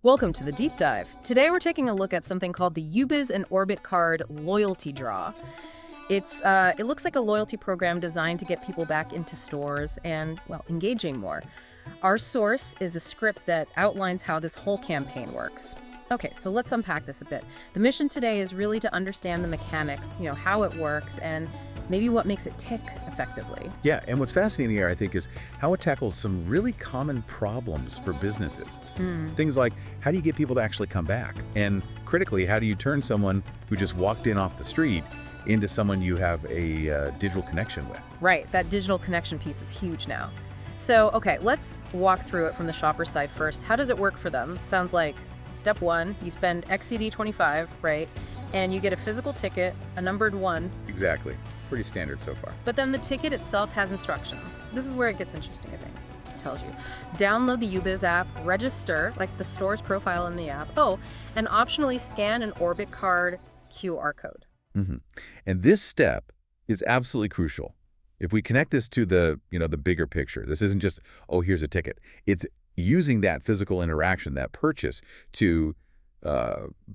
Welcome to the deep dive. Today we're taking a look at something called the UBIZ and Orbit Card Loyalty Draw. It looks like a loyalty program designed to get people back into stores and, well, engaging more. Our source is a script that outlines how this whole campaign works. Okay, so let's unpack this a bit. The mission today is really to understand the mechanics, how it works, and maybe what makes it tick effectively. Yeah, and what's fascinating here, I think, is how it tackles some really common problems for businesses. Things like, how do you get people to actually come back? And critically, how do you turn someone who just walked in off the street into someone you have a digital connection with? Right, that digital connection piece is huge now. So, okay, let's walk through it from the shopper side first. How does it work for them? Sounds like step one, you spend XCD 25, right? And you get a physical ticket, a numbered one. Exactly. Pretty standard so far. But then the ticket itself has instructions. This is where it gets interesting, I think. It tells you, download the UBIZ app, register, like the store's profile in the app. Oh, and optionally scan an Orbit card QR code. And this step is absolutely crucial. If we connect this to the bigger picture, this isn't just, oh, here's a ticket. It's using that physical interaction, that purchase, to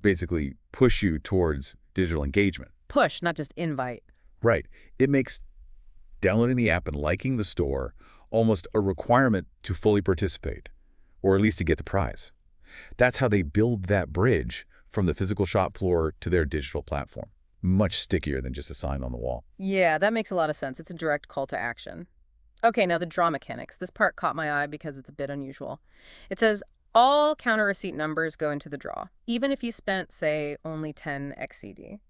basically push you towards digital engagement. Push, not just invite. Right. It makes downloading the app and liking the store almost a requirement to fully participate, or at least to get the prize. That's how they build that bridge from the physical shop floor to their digital platform. Much stickier than just a sign on the wall. Yeah, that makes a lot of sense. It's a direct call to action. Okay, now the draw mechanics. This part caught my eye because it's a bit unusual. It says all counter receipt numbers go into the draw, even if you spent, say, only 10 XCD.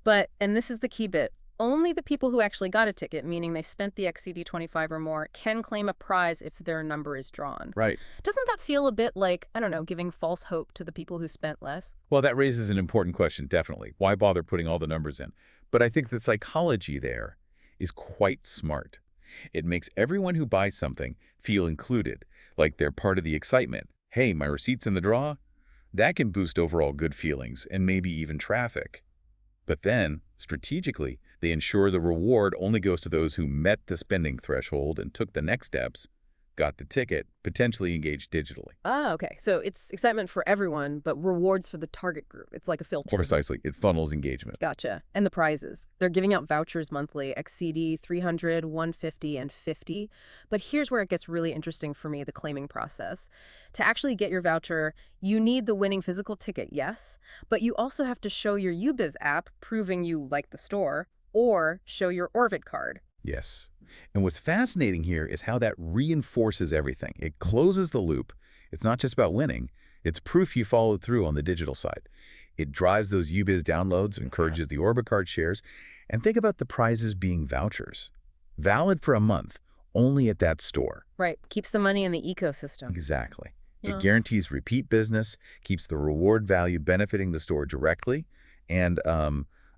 But, and this is the key bit, only the people who actually got a ticket, meaning they spent the XCD 25 or more, can claim a prize if their number is drawn. Right. Doesn't that feel a bit like, I don't know, giving false hope to the people who spent less? Well, that raises an important question, definitely. Why bother putting all the numbers in? But I think the psychology there is quite smart. It makes everyone who buys something feel included, like they're part of the excitement. Hey, my receipt's in the draw? That can boost overall good feelings and maybe even traffic. But then, strategically, they ensure the reward only goes to those who met the spending threshold and took the next steps, got the ticket, potentially engaged digitally. Ah, okay. So it's excitement for everyone, but rewards for the target group. It's like a filter. Precisely. It funnels engagement. Gotcha. And the prizes. They're giving out vouchers monthly, XCD, 300, 150, and 50. But here's where it gets really interesting for me, the claiming process. To actually get your voucher, you need the winning physical ticket, yes, but you also have to show your UBIZ app proving you like the store, or show your Orbit card. Yes. And what's fascinating here is how that reinforces everything. It closes the loop. It's not just about winning. It's proof you followed through on the digital side. It drives those UBIZ downloads, encourages the Orbit card shares, and think about the prizes being vouchers. Valid for a month, only at that store. Right. Keeps the money in the ecosystem. Exactly. Yeah. It guarantees repeat business, keeps the reward value benefiting the store directly, and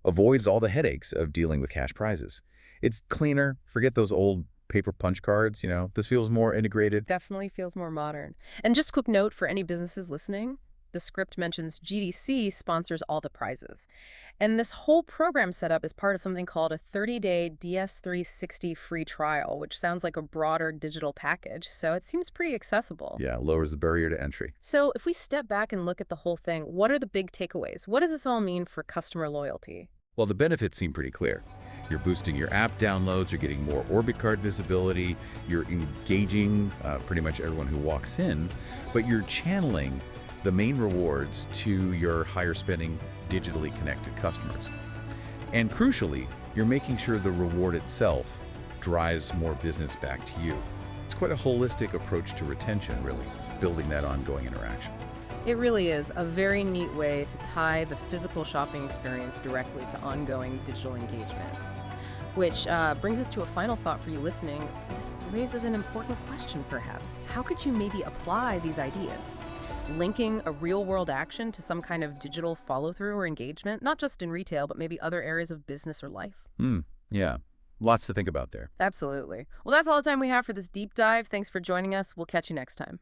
avoids all the headaches of dealing with cash prizes. It's cleaner. Forget those old paper punch cards, This feels more integrated. Definitely feels more modern. And just quick note for any businesses listening, the script mentions GDC sponsors all the prizes. And this whole program setup is part of something called a 30-day DS360 free trial, which sounds like a broader digital package. So it seems pretty accessible. Yeah, lowers the barrier to entry. So if we step back and look at the whole thing, what are the big takeaways? What does this all mean for customer loyalty? Well, the benefits seem pretty clear. You're boosting your app downloads, you're getting more Orbit card visibility, you're engaging pretty much everyone who walks in, but you're channeling the main rewards to your higher spending, digitally connected customers. And crucially, you're making sure the reward itself drives more business back to you. It's quite a holistic approach to retention, really, building that ongoing interaction. It really is a very neat way to tie the physical shopping experience directly to ongoing digital engagement. Which brings us to a final thought for you listening. This raises an important question, perhaps. How could you maybe apply these ideas? Linking a real-world action to some kind of digital follow-through or engagement, not just in retail, but maybe other areas of business or life? Yeah, lots to think about there. Absolutely. Well, that's all the time we have for this deep dive. Thanks for joining us. We'll catch you next time.